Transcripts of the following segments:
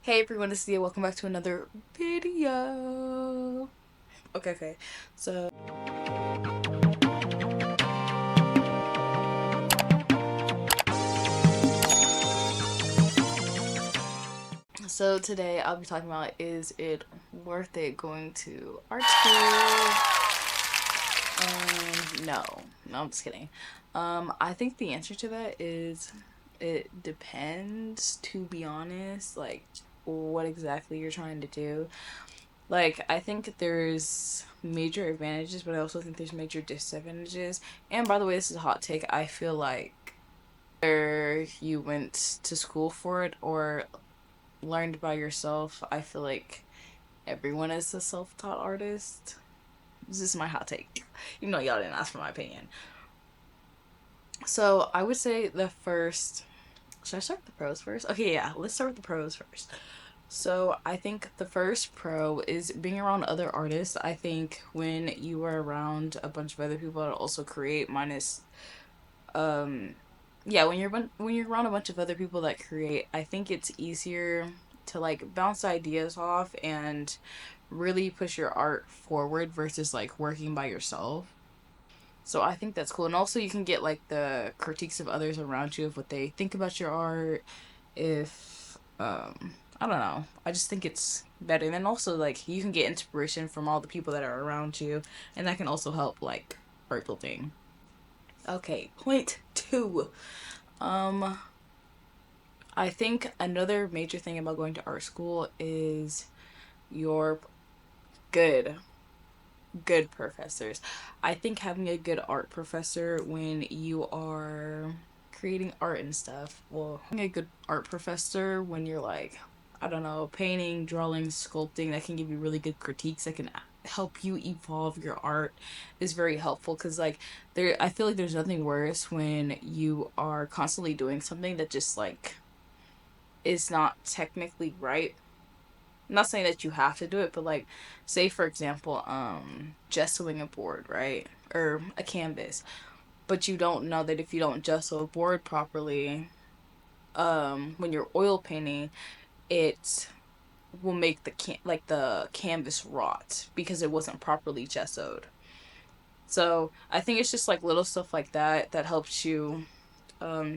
Hey everyone, it's Thea. Welcome back to another video. Okay. So, today I'll be talking about, is it worth it going to art school? No. No, I'm just kidding. I think the answer to that is it depends, to be honest, like what exactly you're trying to do. Like, I think there's major advantages, but I also think there's major disadvantages. And by the way, this is a hot take. I feel like whether you went to school for it or learned by yourself, I feel like everyone is a self-taught artist. This is my hot take. You know, y'all didn't ask for my opinion. So I would say the first. Should I start with the pros first? Okay, yeah, let's start with the pros first. So I think the first pro is being around other artists. I think when you are around a bunch of other people that also create, minus yeah, when you're around a bunch of other people that create, I think it's easier to like bounce ideas off and really push your art forward versus like working by yourself. So I think that's cool. And also you can get like the critiques of others around you of what they think about your art. If I don't know. I just think it's better. And then also like you can get inspiration from all the people that are around you, and that can also help like art building. Okay, point two. Um I think another major thing about going to art school is your good good professors. I think having a good art professor when you are creating art and stuff, well, having a good art professor when you're like, I don't know, painting, drawing, sculpting, that can give you really good critiques that can help you evolve your art is very helpful. Because like I feel like there's nothing worse when you are constantly doing something that just like is not technically right. I'm not saying that you have to do it, but like, say for example, gessoing a board, right? Or a canvas. But you don't know that if you don't gesso a board properly, when you're oil painting, it will make the canvas rot because it wasn't properly gessoed. So I think it's just like little stuff like that that helps you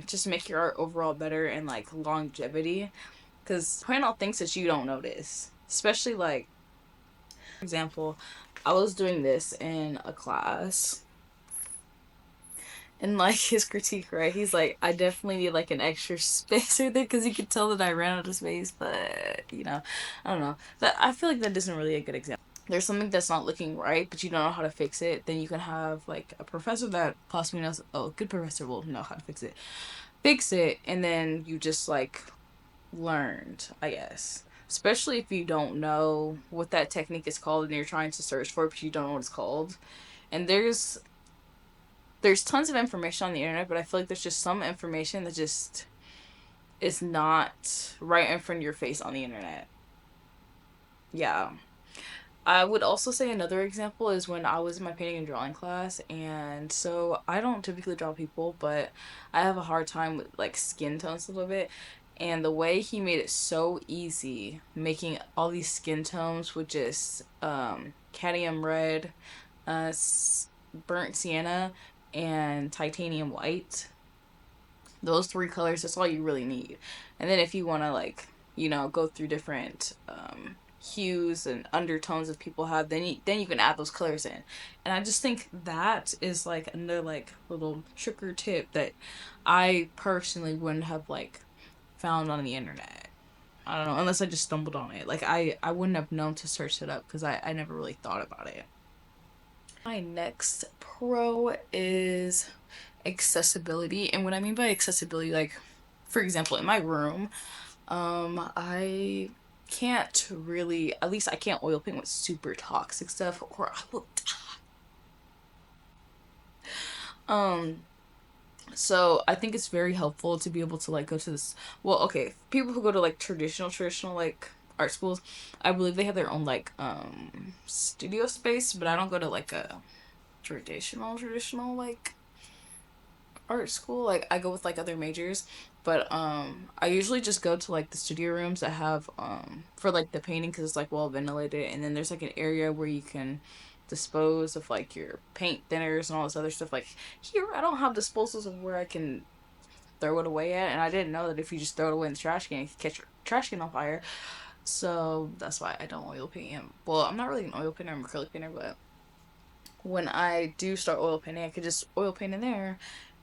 just make your art overall better and like longevity. Because point out things that you don't notice. Especially like, for example, I was doing this in a class, and like his critique, right? He's like, I definitely need like an extra spacer there because you could tell that I ran out of space, but I don't know. That I feel like that isn't really a good example. There's something that's not looking right, but you don't know how to fix it, then you can have like a professor that possibly knows, oh, a good professor will know how to fix it, and then you just like learned, I guess. Especially if you don't know what that technique is called and you're trying to search for it, but you don't know what it's called. And there's tons of information on the internet, but I feel like there's just some information that just is not right in front of your face on the internet. Yeah. I would also say another example is when I was in my painting and drawing class, and so I don't typically draw people, but I have a hard time with like skin tones a little bit. And the way he made it so easy, making all these skin tones with just cadmium red, burnt sienna, and titanium white. Those three colors, that's all you really need. And then if you want to like, go through different hues and undertones that people have, then you can add those colors in. And I just think that is like another like little sugar tip that I personally wouldn't have like found on the internet. I don't know, unless I just stumbled on it. Like I wouldn't have known to search it up because I never really thought about it. My next pro is accessibility. And what I mean by accessibility, like for example, in my room, I can't really, at least I can't oil paint with super toxic stuff or I will die. Um, so I think it's very helpful to be able to like go to this, well, okay, people who go to like traditional like art schools, I believe they have their own like studio space, but I don't go to like a traditional like art school. Like I go with like other majors, But I usually just go to like the studio rooms that have for like the painting because it's like well ventilated, and then there's like an area where you can dispose of like your paint thinners and all this other stuff. Like here, I don't have disposals of where I can throw it away at, and I didn't know that if you just throw it away in the trash can, you can catch your trash can on fire. So that's why I don't oil paint him. Well, I'm not really an oil painter, I'm an acrylic painter, but when I do start oil painting, I could just oil paint in there,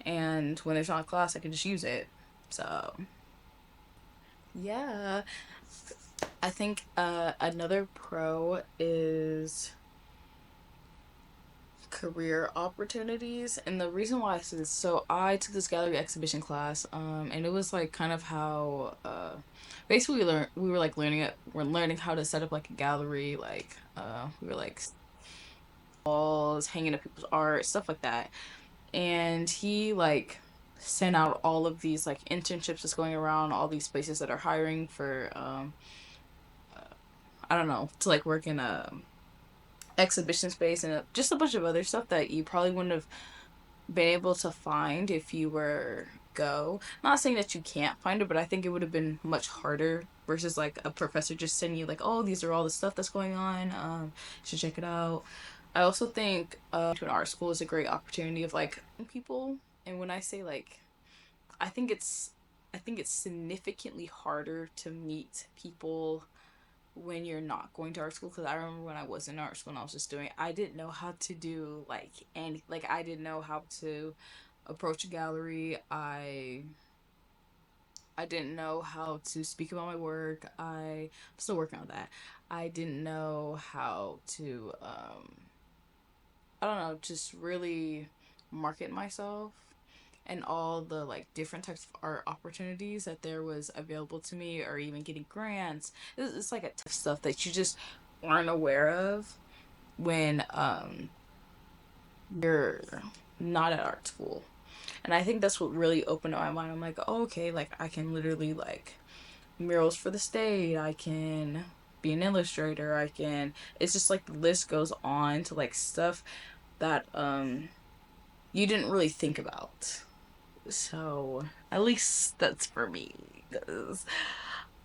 and when there's not a class, I can just use it. So yeah, I think another pro is career opportunities, and the reason why I say this, so I took this gallery exhibition class, and it was like kind of how basically we were like we're learning how to set up like a gallery, like we were like walls, hanging up people's art, stuff like that. And he like sent out all of these like internships that's going around all these places that are hiring for I don't know, to like work in a exhibition space and just a bunch of other stuff that you probably wouldn't have been able to find if you were go. Not saying that you can't find it, but I think it would have been much harder versus like a professor just sending you like, oh, these are all the stuff that's going on. You should check it out. I also think to an art school is a great opportunity of like people. And when I say like, I think it's I think it's significantly harder to meet people when you're not going to art school, because I remember when I was in art school and I was just doing, I didn't know how to do like any, like I didn't know how to approach a gallery. I didn't know how to speak about my work. I'm still working on that. I didn't know how to I don't know, just really market myself and all the like different types of art opportunities that there was available to me, or even getting grants. It's like a tough stuff that you just aren't aware of when you're not at art school. And I think that's what really opened up my mind. I'm like, oh, okay, like I can literally like murals for the state. I can be an illustrator. I can. It's just like the list goes on to like stuff that you didn't really think about. So at least that's for me. 'Cause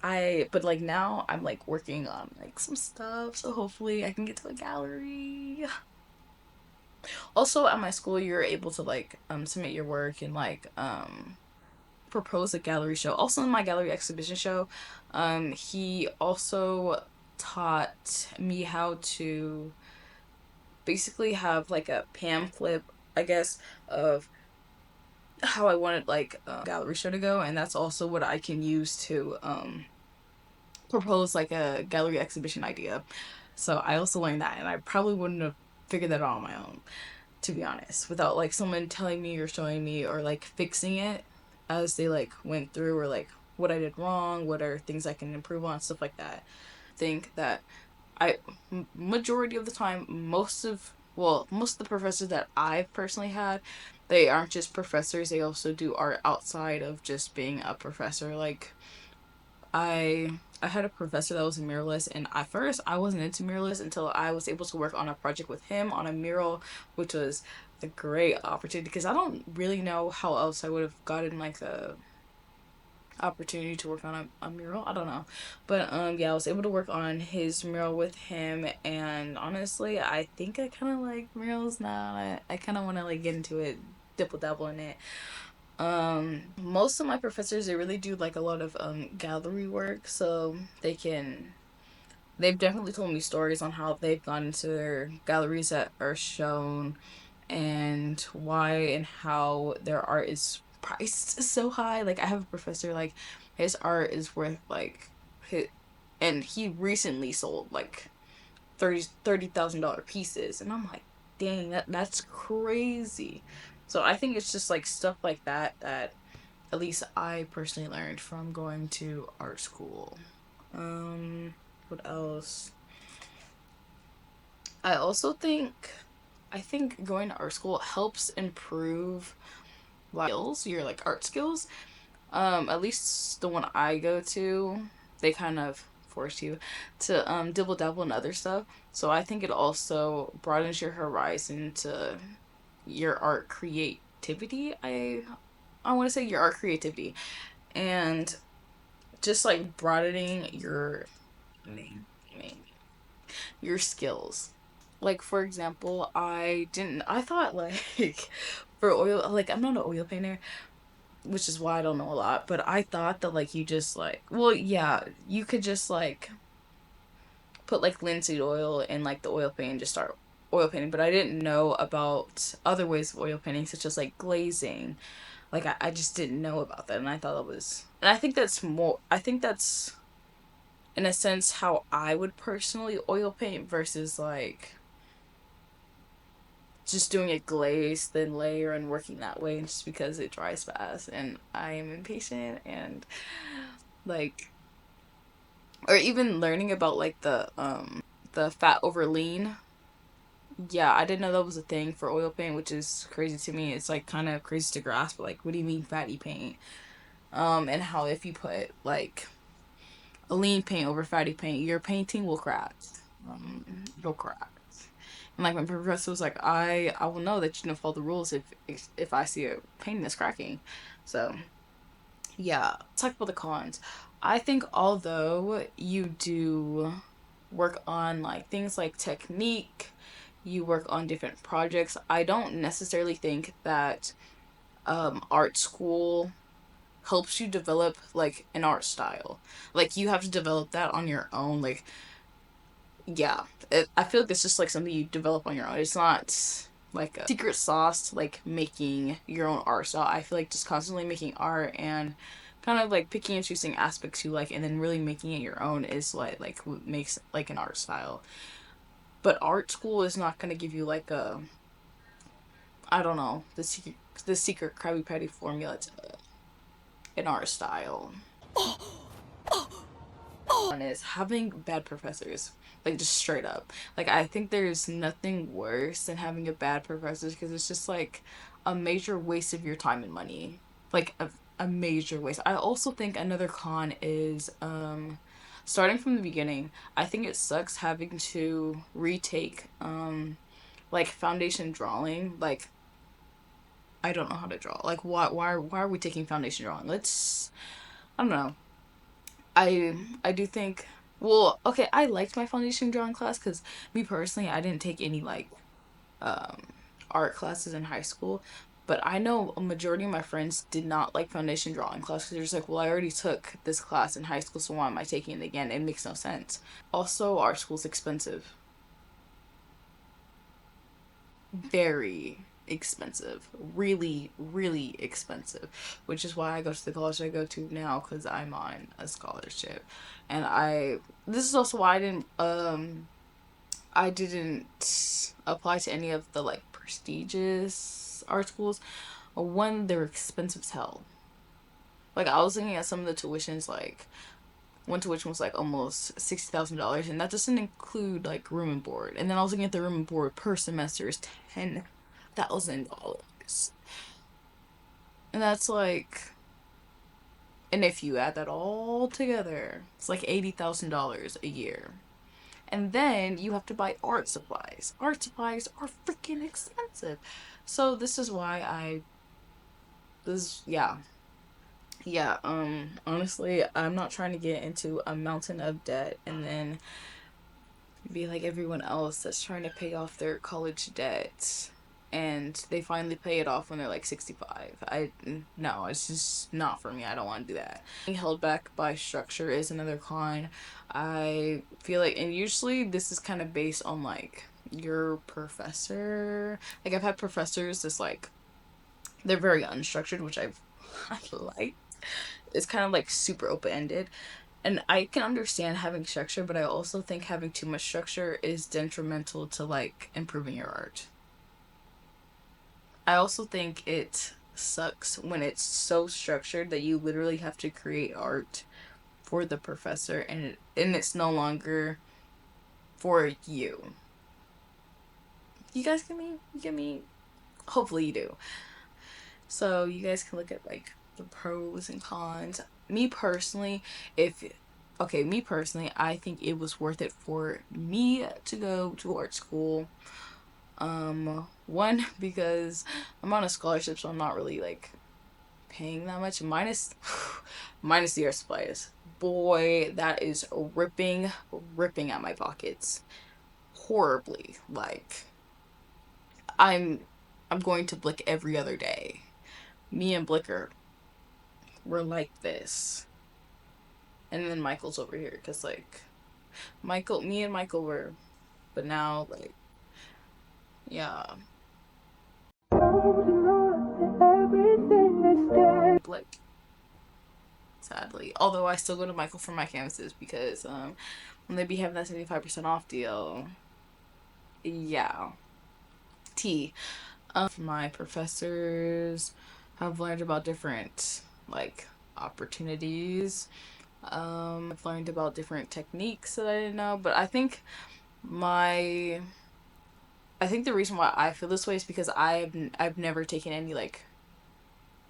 but like now I'm like working on like some stuff, so hopefully I can get to a gallery. Also at my school, you're able to like submit your work and like propose a gallery show. Also in my gallery exhibition show, he also taught me how to basically have like a pamphlet, I guess, of how I wanted like a gallery show to go, and that's also what I can use to propose like a gallery exhibition idea. So I also learned that, and I probably wouldn't have figured that out on my own, to be honest, without like someone telling me or showing me or like fixing it as they like went through, or like what I did wrong, what are things I can improve on, stuff like that. Think that I majority of the time, most of the professors that I've personally had, they aren't just professors, they also do art outside of just being a professor. Like I had a professor that was a muralist, and at first I wasn't into muralists until I was able to work on a project with him on a mural, which was a great opportunity because I don't really know how else I would have gotten like a opportunity to work on a mural. I don't know. But yeah, I was able to work on his mural with him, and honestly I think I kinda like murals now. I kinda wanna like get into it, dibble dabble in it. Most of my professors, they really do like a lot of gallery work, so they've definitely told me stories on how they've gone into their galleries that are shown, and why and how their art is priced so high. Like I have a professor, like his art is worth like his, and he recently sold like $30,000 pieces, and I'm like, dang, that's crazy. So I think it's just like stuff like that that at least I personally learned from going to art school. Um, what else? I also I think going to art school helps improve like skills, your like art skills. At least the one I go to, they kind of force you to dibble dabble in other stuff. So I think it also broadens your horizon to your art creativity. I want to say your art creativity. and just like broadening your skills. Like for example, I thought like for oil, like I'm not an oil painter, which is why I don't know a lot, but I thought that like you just like, well, yeah, you could just like put like linseed oil in like the oil paint and just start oil painting, but I didn't know about other ways of oil painting, such as like glazing. Like I just didn't know about that, and I thought it was, and I think that's in a sense how I would personally oil paint versus like just doing a glaze, then layer and working that way, just because it dries fast and I am impatient and like, or even learning about like the fat over lean. Yeah, I didn't know that was a thing for oil paint, which is crazy to me. It's like kind of crazy to grasp, like what do you mean fatty paint? And how if you put like a lean paint over fatty paint, your painting will crack. It'll crack. And like my professor was like, I will know that you don't follow the rules if I see a painting that's cracking. So yeah, talk about the cons. I think although you do work on like things like technique, you work on different projects, I don't necessarily think that art school helps you develop like an art style. Like you have to develop that on your own. Like yeah, I feel like it's just like something you develop on your own. It's not like a secret sauce to like making your own art style. I feel like just constantly making art and kind of like picking and choosing aspects you like and then really making it your own is like what makes like an art style. But art school is not gonna give you like a, I don't know, the secret Krabby Patty formula to an art style. One is having bad professors, like just straight up. Like I think there's nothing worse than having a bad professor because it's just like a major waste of your time and money. Like a major waste. I also think another con is starting from the beginning. I think it sucks having to retake like foundation drawing. Like I don't know how to draw. Like why are we taking foundation drawing? Let's, I don't know. I do think, well, okay, I liked my foundation drawing class because me personally, I didn't take any like um art classes in high school, but I know a majority of my friends did not like foundation drawing class because they're just like, well, I already took this class in high school, so why am I taking it again? It makes no sense. Also, art school's expensive. Very expensive, really really expensive, which is why I go to the college I go to now because I'm on a scholarship. And I, this is also why I didn't apply to any of the like prestigious art schools. One, they're expensive as hell. Like I was looking at some of the tuitions, like one tuition was like almost $60,000, and that doesn't include like room and board. And then I was looking at the room and board per semester is $10,000, and that's like, and if you add that all together, it's like $80,000 a year. And then you have to buy art supplies. Art supplies are freaking expensive. So this is why yeah. Yeah, honestly, I'm not trying to get into a mountain of debt and then be like everyone else that's trying to pay off their college debt and they finally pay it off when they're like 65. No, it's just not for me. I don't want to do that. Being held back by structure is another con. I feel like, and usually this is kind of based on like your professor. Like I've had professors that's like, they're very unstructured, which I like. It's kind of like super open ended. And I can understand having structure, but I also think having too much structure is detrimental to like improving your art. I also think it sucks when it's so structured that you literally have to create art for the professor and it's no longer for you. You guys get me? You get me? Hopefully you do. So you guys can look at like the pros and cons. Me personally, if okay, me personally, I think it was worth it for me to go to art school. One because I'm on a scholarship, so I'm not really like paying that much, minus the art supplies. Boy, that is ripping at my pockets horribly. Like, I'm I'm going to Blick every other day. Me and Blicker were like this. And then Michael's over here because, like, me and Michael were, but now, like, yeah. Blick, sadly. Although I still go to Michael for my canvases because when they be having that 75% off deal, yeah. T. My professors have learned about different, like, opportunities. I've learned about different techniques that I didn't know, but my I think the reason why I feel this way is because I've never taken any, like,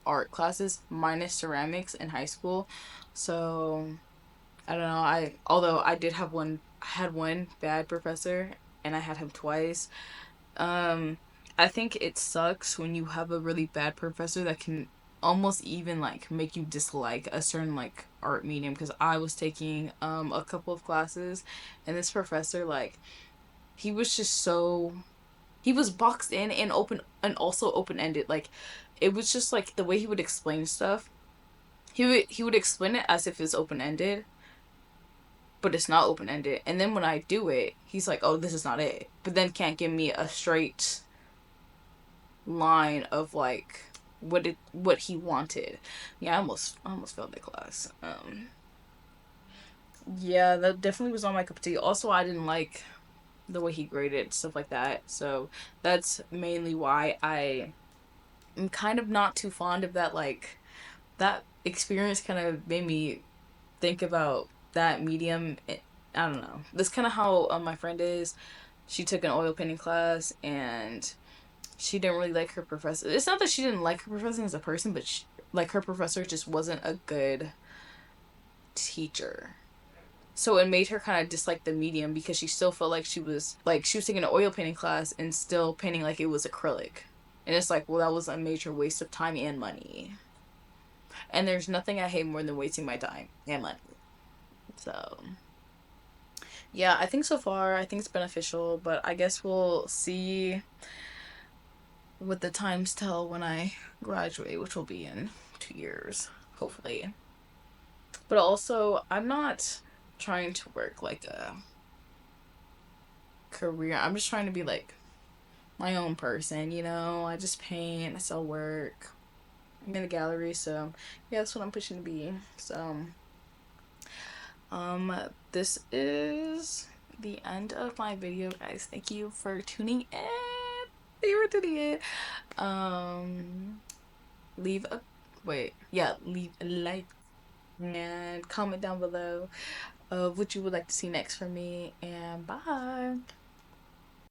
art classes minus ceramics in high school. So I don't know. Although I had one bad professor and I had him twice. Um I think it sucks when you have a really bad professor that can almost even, like, make you dislike a certain, like, art medium, because I was taking a couple of classes, and this professor, like, he was just so he was boxed in and open, and also open-ended. Like, it was just like the way he would explain stuff. He would explain it as if it's open-ended, but it's not open-ended. And then when I do it, he's like, "Oh, this is not it." But then can't give me a straight line of, like, what he wanted. Yeah, I almost failed that class. Yeah, that definitely was on my cup of tea. Also, I didn't like the way he graded stuff like that. So that's mainly why I'm kind of not too fond of that. Like, that experience kind of made me think about that medium. I don't know. That's kind of how my friend is. She took an oil painting class and she didn't really like her professor. It's not that she didn't like her professor as a person, but like, her professor just wasn't a good teacher. So it made her kind of dislike the medium because she still felt like she was taking an oil painting class and still painting like it was acrylic. And it's like, well, that was a major waste of time and money. And there's nothing I hate more than wasting my time and money. So, yeah, I think so far, I think it's beneficial, but I guess we'll see what the times tell when I graduate, which will be in 2 years, hopefully. But also, I'm not trying to work like a career. I'm just trying to be, like, my own person, you know? I just paint, I sell work. I'm in a gallery, so yeah, that's what I'm pushing to be. So, um, this is the end of my video, guys. Thank you for tuning in. Thank you for tuning in. Leave a leave a like and comment down below of what you would like to see next from me, and bye.